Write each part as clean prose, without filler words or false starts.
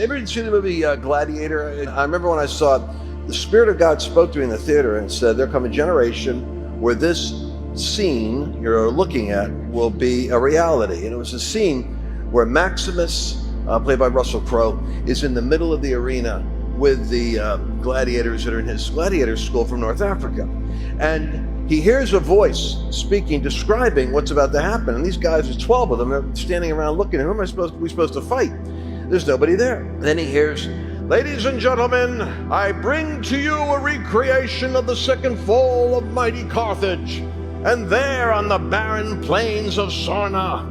ever seen the movie Gladiator? I remember when I saw it, the Spirit of God spoke to me in the theater and said, there'll come a generation where this scene you're looking at will be a reality. And it was a scene where Maximus, played by Russell Crowe, is in the middle of the arena with the gladiators that are in his gladiator school from North Africa. And he hears a voice speaking, describing what's about to happen. And these guys, there's 12 of them, they're standing around looking. Who am I supposed to fight? There's nobody there. And then he hears, "Ladies and gentlemen, I bring to you a recreation of the second fall of mighty Carthage. And there on the barren plains of Sarna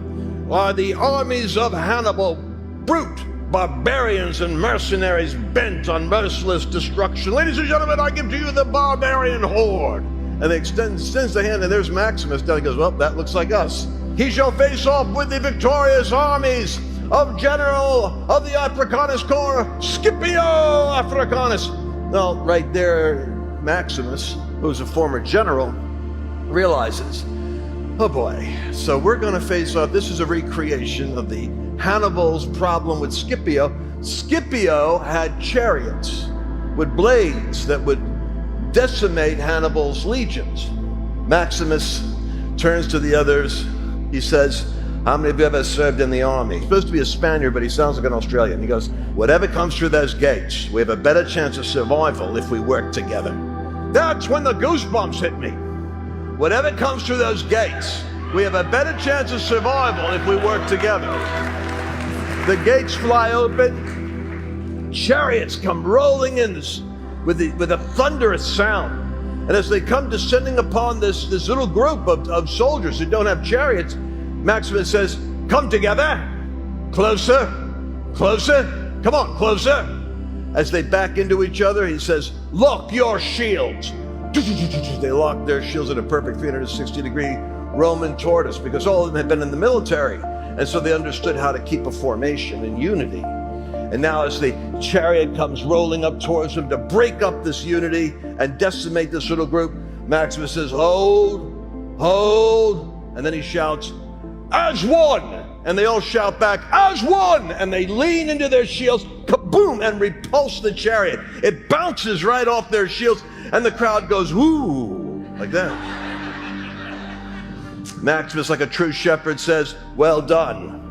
are the armies of Hannibal, brute barbarians and mercenaries bent on merciless destruction. Ladies and gentlemen, I give to you the barbarian horde." And they extends the hand, and there's Maximus down. He goes, "Well, that looks like us. He shall face off with the victorious armies of General of the Africanus Corps, Scipio Africanus." Well, right there, Maximus, who's a former general, realizes, oh boy, so we're going to face off. This is a recreation of the Hannibal's problem with Scipio. Scipio had chariots with blades that would decimate Hannibal's legions. Maximus turns to the others. He says, "How many of you ever served in the army?" He's supposed to be a Spaniard, but he sounds like an Australian. He goes, "Whatever comes through those gates, we have a better chance of survival if we work together." That's when the goosebumps hit me. Whatever comes through those gates, we have a better chance of survival if we work together. The gates fly open, chariots come rolling in with a thunderous sound. And as they come descending upon this little group of soldiers who don't have chariots, Maximus says, "Come together, closer, closer, come on, closer." As they back into each other, he says, "Lock your shields." They locked their shields at a perfect 360-degree Roman tortoise, because all of them had been in the military. And so they understood how to keep a formation in unity. And now as the chariot comes rolling up towards them to break up this unity and decimate this little group, Maximus says, "Hold, hold." And then he shouts, "As one!" And they all shout back, "As one!" And they lean into their shields, kaboom, and repulse the chariot. It bounces right off their shields, and the crowd goes, "Woo," like that. Maximus, like a true shepherd, says, "Well done.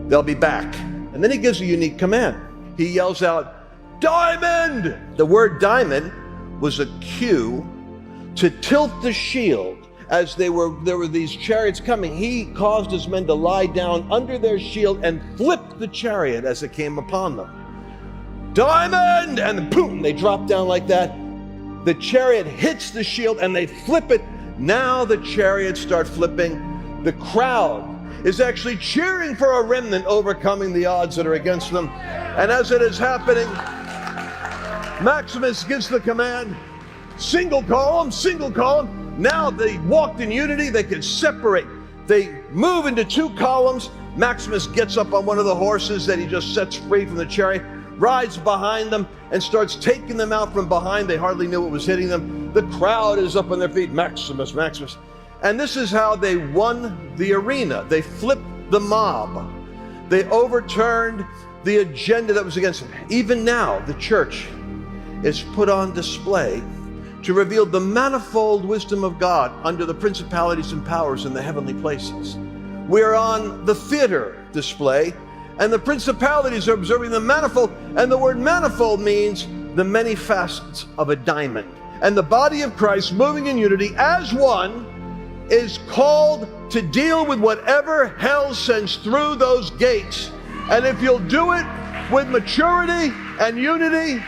They'll be back." And then he gives a unique command. He yells out, "Diamond!" The word diamond was a cue to tilt the shield. As there were these chariots coming, he caused his men to lie down under their shield and flip the chariot as it came upon them. "Diamond!" And boom, they drop down like that. The chariot hits the shield and they flip it. Now the chariots start flipping. The crowd is actually cheering for a remnant overcoming the odds that are against them. And as it is happening, Maximus gives the command, "Single column, single column." Now they walked in unity, they could separate. They move into two columns. Maximus gets up on one of the horses that he just sets free from the chariot, rides behind them, and starts taking them out from behind. They hardly knew what was hitting them. The crowd is up on their feet. "Maximus, Maximus." And this is how they won the arena. They flipped the mob. They overturned the agenda that was against them. Even now, the church is put on display to reveal the manifold wisdom of God under the principalities and powers in the heavenly places. We're on the theater display, and the principalities are observing the manifold, and the word manifold means the many facets of a diamond. And the body of Christ, moving in unity as one, is called to deal with whatever hell sends through those gates. And if you'll do it with maturity and unity,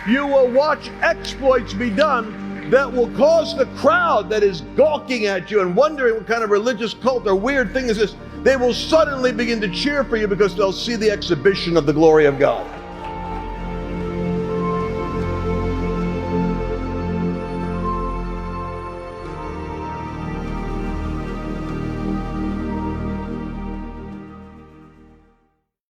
you will watch exploits be done that will cause the crowd that is gawking at you and wondering what kind of religious cult or weird thing is this, they will suddenly begin to cheer for you because they'll see the exhibition of the glory of God.